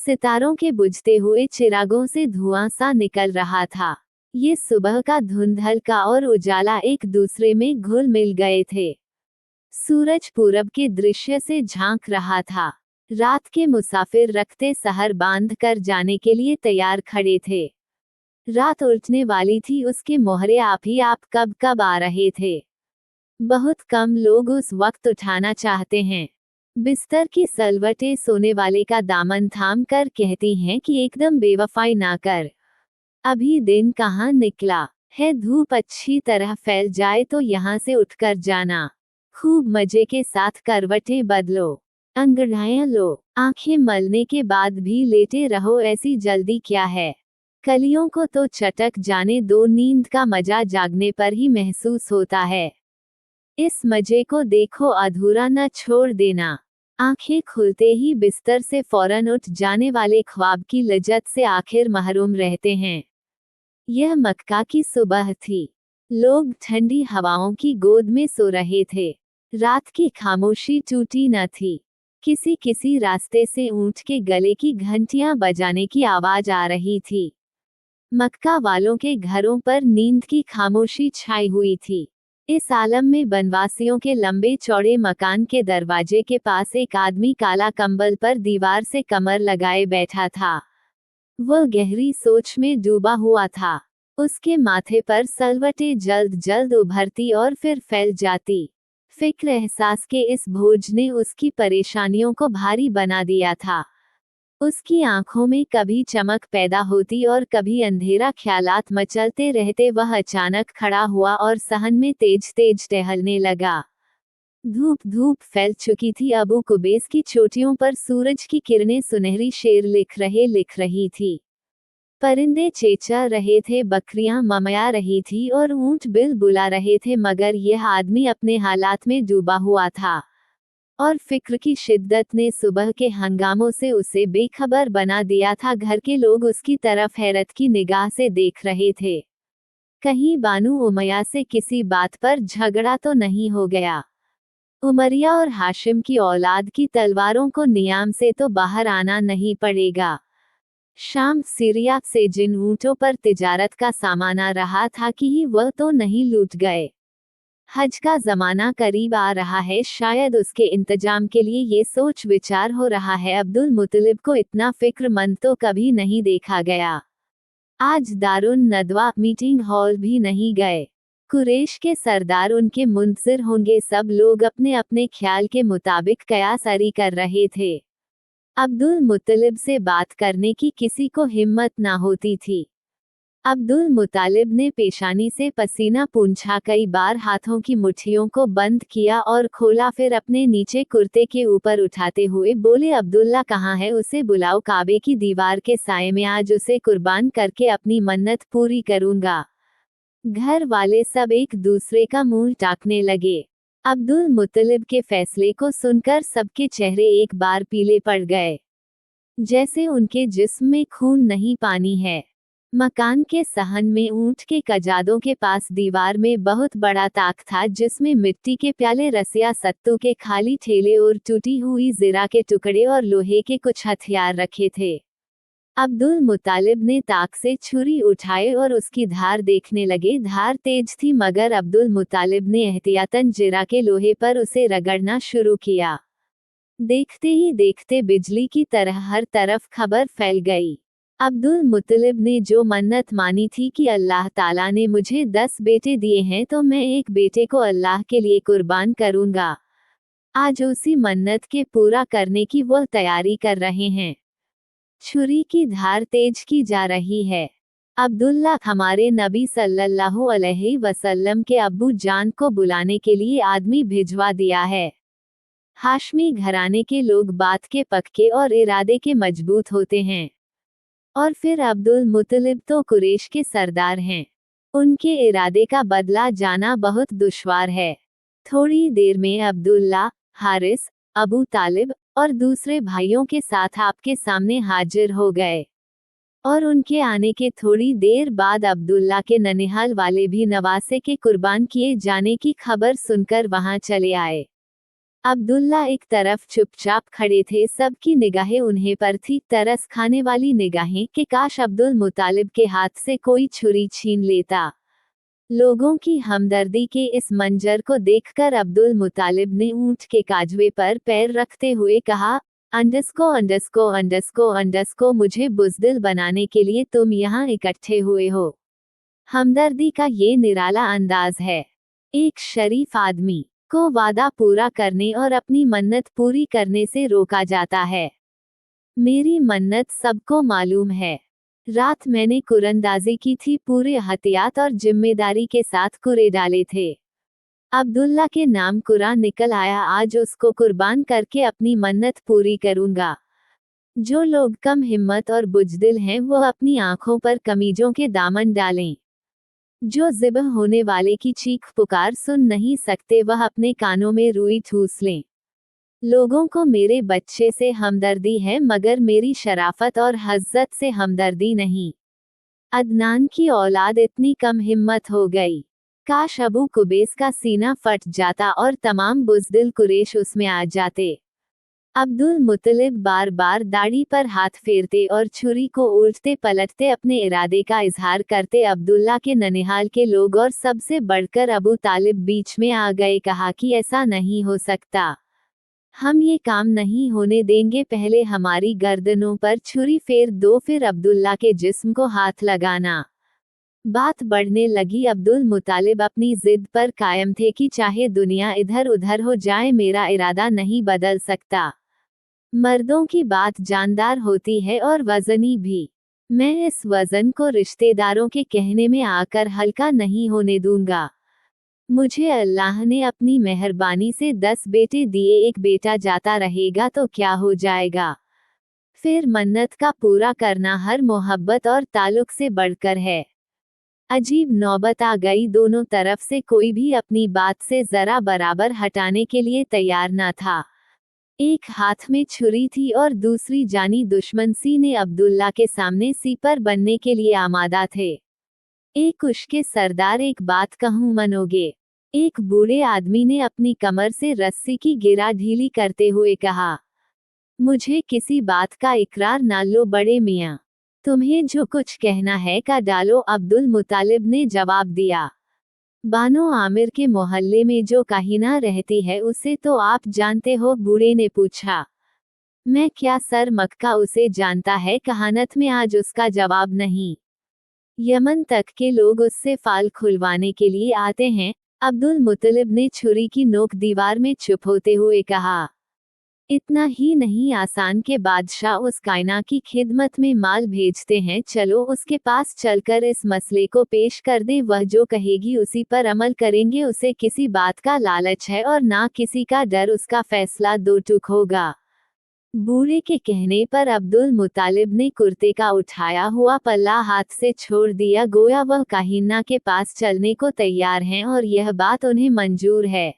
सितारों के बुझते हुए चिरागों से धुआं सा निकल रहा था। ये सुबह का धुंधल का और उजाला एक दूसरे में घुल मिल गए थे। सूरज पूरब के दृश्य से झांक रहा था। रात के मुसाफिर रखते सहर बांध कर जाने के लिए तैयार खड़े थे। रात उलटने वाली थी, उसके मोहरे आप ही आप कब कब आ रहे थे। बहुत कम लोग उस वक्त उठाना चाहते हैं। बिस्तर की सलवटें सोने वाले का दामन थाम कर कहती हैं कि एकदम बेवफाई ना कर। अभी दिन कहाँ निकला है, धूप अच्छी तरह फैल जाए तो यहाँ से उठकर जाना। खूब मजे के साथ करवटें बदलो, अंगड़ाइयां लो, आंखें मलने के बाद भी लेटे रहो, ऐसी जल्दी क्या है। कलियों को तो चटक जाने दो, नींद का मजा जागने पर ही महसूस होता है। इस मजे को देखो, अधूरा न छोड़ देना। आंखें खुलते ही बिस्तर से फौरन उठ जाने वाले ख्वाब की लज्जत से आखिर महरूम रहते हैं। यह मक्का की सुबह थी। लोग ठंडी हवाओं की गोद में सो रहे थे। रात की खामोशी टूटी न थी। किसी किसी रास्ते से ऊंट के गले की घंटियां बजाने की आवाज आ रही थी। मक्का वालों के घरों पर नींद की खामोशी छाई हुई थी। इस आलम में बनवासियों के लंबे चौड़े मकान के दरवाजे के पास एक आदमी काला कंबल पर दीवार से कमर लगाए बैठा था। वह गहरी सोच में डूबा हुआ था। उसके माथे पर सलवटें जल्द जल्द उभरती और फिर फैल जाती। फिक्र एहसास के इस बोझ ने उसकी परेशानियों को भारी बना दिया था। उसकी आंखों में कभी चमक पैदा होती और कभी अंधेरा, ख्यालात मचलते रहते। वह अचानक खड़ा हुआ और सहन में तेज तेज टहलने लगा। धूप धूप फैल चुकी थी। अबू कुबैस की चोटियों पर सूरज की किरणें सुनहरी शेर लिख रही थी। परिंदे चेचा रहे थे, बकरियां ममया रही थी और ऊंट बिल बुला रहे थे, मगर यह आदमी अपने हालात में डूबा हुआ था। और फिक्र की शिद्दत ने सुबह के हंगामों से उसे बेखबर बना दिया था। घर के लोग उसकी तरफ हैरत की निगाह से देख रहे थे। कहीं बानू उमैया से किसी बात पर झगड़ा तो नहीं हो गया। उमरिया और हाशिम की औलाद की तलवारों को नियाम से तो बाहर आना नहीं पड़ेगा। शाम सीरिया से जिन ऊंटों पर तिजारत का सामान आ रहा था कि ही वह तो नहीं लूट गए। हज का जमाना करीब आ रहा है, शायद उसके इंतजाम के लिए ये सोच विचार हो रहा है। अब्दुल मुत्तलिब को इतना फिक्रमंद तो कभी नहीं देखा गया। आज दारुन नदवा मीटिंग हॉल भी नहीं गए। कुरैश के सरदार उनके मुंतजिर होंगे। सब लोग अपने अपने ख्याल के मुताबिक कयासरी कर रहे थे। अब्दुल मुत्तलिब से बात करने की किसी को हिम्मत ना होती थी। अब्दुल मुत्तलिब ने पेशानी से पसीना पूंछा, कई बार हाथों की मुट्ठियों को बंद किया और खोला, फिर अपने नीचे कुर्ते के ऊपर उठाते हुए बोले, अब्दुल्ला कहाँ है, उसे बुलाओ। काबे की दीवार के साये में आज उसे कुर्बान करके अपनी मन्नत पूरी करूंगा। घर वाले सब एक दूसरे का मुंह ताकने लगे। अब्दुल मुत्तलिब के फैसले को सुनकर सबके चेहरे एक बार पीले पड़ गए, जैसे उनके जिस्म में खून नहीं पानी है। मकान के सहन में ऊंट के कजादों के पास दीवार में बहुत बड़ा ताक था, जिसमें मिट्टी के प्याले, रसिया, सत्तू के खाली ठेले और टूटी हुई जीरा के टुकड़े और लोहे के कुछ हथियार रखे थे। अब्दुल मुत्तलिब ने ताक से छुरी उठाए और उसकी धार देखने लगे। धार तेज थी, मगर अब्दुल मुत्तलिब ने एहतियातन जीरा के लोहे पर उसे रगड़ना शुरू किया। देखते ही देखते बिजली की तरह हर तरफ खबर फैल गई। अब्दुल मुत्तलिब ने जो मन्नत मानी थी कि अल्लाह ताला ने मुझे 10 बेटे दिए हैं तो मैं एक बेटे को अल्लाह के लिए कुर्बान करूंगा, आज उसी मन्नत के पूरा करने की वह तैयारी कर रहे हैं। छुरी की धार तेज की जा रही है। अब्दुल्ला, हमारे नबी सल्लल्लाहु अलैहि वसल्लम के अब्बू जान को बुलाने के लिए आदमी भिजवा दिया है। हाशमी घराने के लोग बात के पक्के और इरादे के मजबूत होते हैं। और फिर अब्दुल मुत्तलिब तो कुरैश के सरदार हैं। उनके इरादे का बदला जाना बहुत दुश्वार है। थोड़ी देर में अब्दुल्ला, हारिस, अबू तालिब और दूसरे भाइयों के साथ आपके सामने हाजिर हो गए। और उनके आने के थोड़ी देर बाद अब्दुल्ला के ननिहाल वाले भी नवासे के कुर्बान किए जाने की खबर सुनकर वहां चले आए। अब्दुल्ला एक तरफ चुपचाप खड़े थे, सबकी निगाहें उन्हें पर थी, तरस खाने वाली निगाहें कि काश अब्दुल मुतालिब के हाथ से कोई छुरी छीन लेता। लोगों की हमदर्दी के इस मंजर को देखकर अब्दुल मुतालिब ने ऊंट के काजवे पर पैर रखते हुए कहा, अंडस्को अंडस्को अंडस्को अंडस्को, मुझे बुज़दिल बनाने के लिए तुम यहाँ इकट्ठे हुए हो। हमदर्दी का ये निराला अंदाज है। एक शरीफ आदमी को वादा पूरा करने और अपनी मन्नत पूरी करने से रोका जाता है। मेरी मन्नत सबको मालूम है। रात मैंने कुरंदाजी की थी, पूरे हथियात और जिम्मेदारी के साथ कुरे डाले थे। अब्दुल्ला के नाम कुरा निकल आया, आज उसको कुर्बान करके अपनी मन्नत पूरी करूंगा। जो लोग कम हिम्मत और बुजदिल हैं वो अपनी आंखों पर कमीजों के दामन डालें। जो ज़िबह होने वाले की चीख पुकार सुन नहीं सकते वह अपने कानों में रुई ठूस लें। लोगों को मेरे बच्चे से हमदर्दी है मगर मेरी शराफत और हज़्ज़त से हमदर्दी नहीं। अदनान की औलाद इतनी कम हिम्मत हो गई। काश अबू कुबैस का सीना फट जाता और तमाम बुज़दिल कुरैश उसमें आ जाते। अब्दुल मुत्तलिब बार बार दाढ़ी पर हाथ फेरते और छुरी को उल्टते पलटते अपने इरादे का इजहार करते। अब्दुल्ला के ननिहाल के लोग और सबसे बढ़कर अबू तालिब बीच में आ गए, कहा कि ऐसा नहीं हो सकता, हम ये काम नहीं होने देंगे, पहले हमारी गर्दनों पर छुरी फेर दो फिर अब्दुल्ला के जिस्म को हाथ लगाना। बात बढ़ने लगी। अब्दुल मुतालिब अपनी जिद पर कायम थे कि चाहे दुनिया इधर उधर हो जाए मेरा इरादा नहीं बदल सकता। मर्दों की बात जानदार होती है और वजनी भी। मैं इस वजन को रिश्तेदारों के कहने में आकर हल्का नहीं होने दूंगा। मुझे अल्लाह ने अपनी मेहरबानी से 10 बेटे दिए, एक बेटा जाता रहेगा तो क्या हो जाएगा। फिर मन्नत का पूरा करना हर मोहब्बत और ताल्लुक से बढ़कर है। अजीब नौबत आ गई, दोनों तरफ से कोई भी अपनी बात से जरा बराबर हटाने के लिए तैयार न था। एक हाथ में छुरी थी और दूसरी जानी दुश्मन सीने अब्दुल्ला के सामने सीपर बनने के लिए आमादा थे। एक उश्के सरदार, एक बात कहूँ मनोगे? एक बूढ़े आदमी ने अपनी कमर से रस्सी की गिरा ढीली करते हुए कहा, मुझे किसी बात का इकरार ना लो बड़े मियाँ, तुम्हें जो कुछ कहना है का डालो। अब्दुल मुतालिब ने जवाब दिया, बानो आमिर के मोहल्ले में जो काहिना रहती है उसे तो आप जानते हो। बूढ़े ने पूछा, मैं क्या सर मक्का उसे जानता है? कहानत में आज उसका जवाब नहीं। यमन तक के लोग उससे फाल खुलवाने के लिए आते हैं। अब्दुल मुत्तलिब ने छुरी की नोक दीवार में चुप होते हुए कहा, इतना ही नहीं, आसान के बादशाह उस कायना की खिदमत में माल भेजते हैं, चलो उसके पास चलकर इस मसले को पेश कर दे, वह जो कहेगी उसी पर अमल करेंगे। उसे किसी बात का लालच है और ना किसी का डर, उसका फैसला दो टूक होगा। बूढ़े के कहने पर अब्दुल मुतालिब ने कुर्ते का उठाया हुआ पल्ला हाथ से छोड़ दिया, गोया वह काहिना के पास चलने को तैयार हैं और यह बात उन्हें मंजूर है।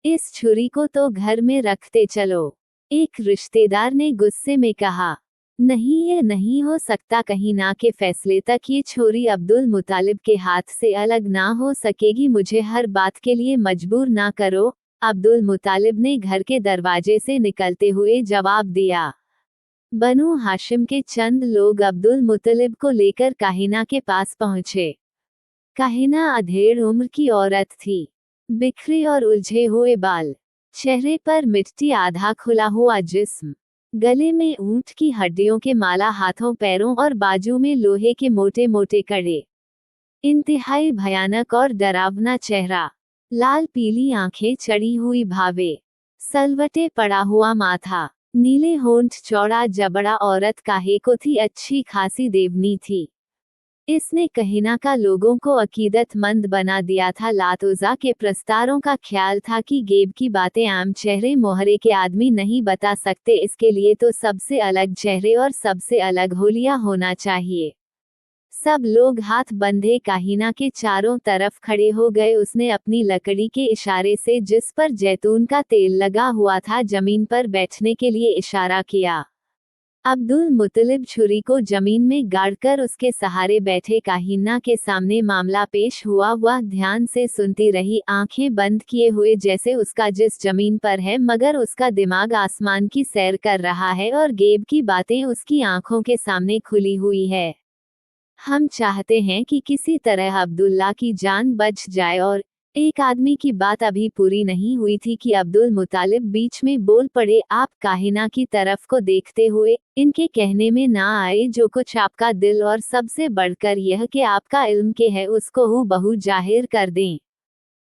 इस छुरी को तो घर में रखते चलो। एक रिश्तेदार ने गुस्से में कहा, नहीं ये नहीं हो सकता, काहिना के फैसले तक ये छुरी अब्दुल मुतालिब के हाथ से अलग ना हो सकेगी, मुझे हर बात के लिए मजबूर ना करो। अब्दुल मुतालिब ने घर के दरवाजे से निकलते हुए जवाब दिया। बनु हाशिम के चंद लोग अब्दुल मुतालिब को लेकर काहिना के पास पहुंचे। काहिना अधेड़ उम्र की औरत थी, बिखरे और उलझे हुए बाल, चेहरे पर मिट्टी, आधा खुला हुआ जिस्म, गले में ऊंट की हड्डियों के माला, हाथों पैरों और बाजू में लोहे के मोटे मोटे कड़े। इंतहाई भयानक और डरावना चेहरा, लाल पीली आंखें, चढ़ी हुई भावे, सलवटे पड़ा हुआ माथा, नीले होंठ, चौड़ा जबड़ा। औरत काहे को थी, अच्छी खासी देवनी थी। इसने कहिना का लोगों को अकीदतमंद बना दिया था। लातुजा के प्रस्तारों का ख्याल था कि गैब की बातें आम चेहरे मोहरे के आदमी नहीं बता सकते, इसके लिए तो सबसे अलग चेहरे और सबसे अलग होलिया होना चाहिए। सब लोग हाथ बंधे काहिना के चारों तरफ खड़े हो गए। उसने अपनी लकड़ी के इशारे से जिस पर जैतून का तेल लगा हुआ था जमीन पर बैठने के लिए इशारा किया। अब्दुल मुत्तलिब छुरी को जमीन में गाड़कर उसके सहारे बैठे काहीना के सामने मामला पेश हुआ। वह ध्यान से सुनती रही, आंखें बंद किए हुए, जैसे उसका जिस जमीन पर है मगर उसका दिमाग आसमान की सैर कर रहा है और गैब की बातें उसकी आंखों के सामने खुली हुई है। हम चाहते हैं कि किसी तरह अब्दुल्ला की जान बच जाए और एक आदमी की बात अभी पूरी नहीं हुई थी कि अब्दुल मुतालिब बीच में बोल पड़े। आप काहिना की तरफ को देखते हुए, इनके कहने में ना आए जो कुछ आपका दिल और सबसे बढ़कर यह कि आपका इल्म के है उसको हूबहू जाहिर कर दें।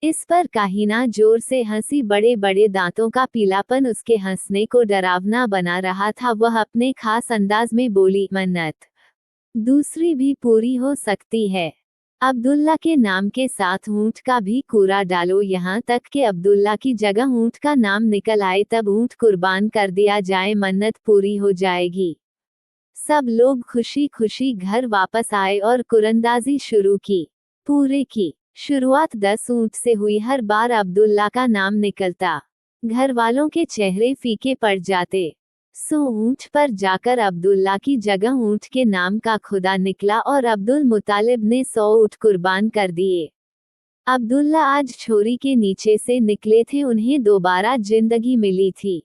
इस पर काहिना जोर से हंसी, बड़े बड़े दांतों का पीलापन उसके हंसने को डरावना बना रहा था। वह अपने खास अंदाज में बोली, मन्नत दूसरी भी पूरी हो सकती है। अब्दुल्ला के नाम के साथ ऊंट का भी कूड़ा डालो, यहाँ तक कि अब्दुल्ला की जगह ऊंट का नाम निकल आए, तब ऊंट कुर्बान कर दिया जाए, मन्नत पूरी हो जाएगी। सब लोग खुशी खुशी घर वापस आए और कुरंदाजी शुरू की। पूरे की शुरुआत 10 ऊंट से हुई। हर बार अब्दुल्ला का नाम निकलता, घर वालों के चेहरे फीके पड़ जाते। 100 ऊंट पर जाकर अब्दुल्ला की जगह ऊंट के नाम का खुदा निकला और अब्दुल मुतालिब ने 100 ऊंट कुर्बान कर दिए। अब्दुल्ला आज छोरी के नीचे से निकले थे, उन्हें दोबारा जिंदगी मिली थी।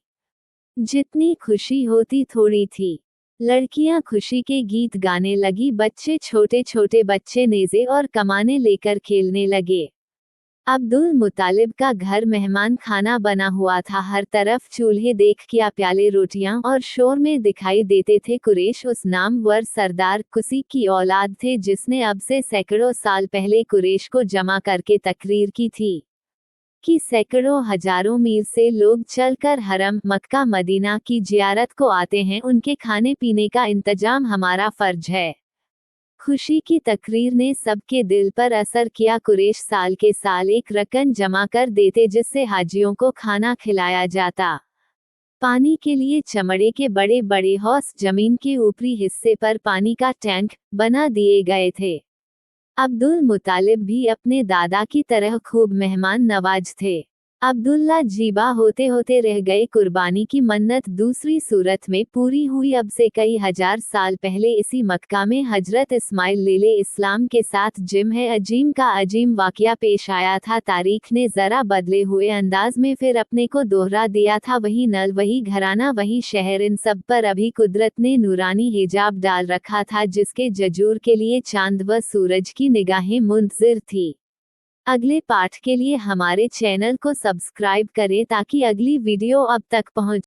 जितनी खुशी होती थोड़ी थी। लड़कियां खुशी के गीत गाने लगी, बच्चे, छोटे छोटे बच्चे नेज़े और कमाने लेकर खेलने लगे। अब्दुल मुतालिब का घर मेहमान खाना बना हुआ था। हर तरफ चूल्हे देख क्या प्याले रोटियां और शोर में दिखाई देते थे। कुरैश उस नामवर सरदार कुसी की औलाद थे जिसने अब से सैकड़ों साल पहले कुरैश को जमा करके तकरीर की थी कि सैकड़ों हजारों मील से लोग चलकर हरम, मक्का, मदीना की जियारत को आते हैं, उनके खाने पीने का इंतजाम हमारा फर्ज है। खुशी की तकरीर ने सबके दिल पर असर किया। कुरैश साल के साल एक रकम जमा कर देते जिससे हाजियों को खाना खिलाया जाता। पानी के लिए चमड़े के बड़े बड़े हौस, जमीन के ऊपरी हिस्से पर पानी का टैंक बना दिए गए थे। अब्दुल मुतालिब भी अपने दादा की तरह खूब मेहमान नवाज थे। अब्दुल्ला जीबा होते होते रह गए। कुर्बानी की मन्नत दूसरी सूरत में पूरी हुई। अब से कई हजार साल पहले इसी मक्का में हजरत इस्माइल लेले इस्लाम के साथ जिम है अजीम का अजीम वाकया पेश आया था। तारीख ने जरा बदले हुए अंदाज में फिर अपने को दोहरा दिया था। वही नल, वही घराना, वही शहर, इन सब पर अभी कुदरत ने नूरानी हिजाब डाल रखा था जिसके जजूर के लिए चांद व सूरज की निगाहें मुंतजिर थी। अगले पाठ के लिए हमारे चैनल को सब्सक्राइब करें ताकि अगली वीडियो अब तक पहुंच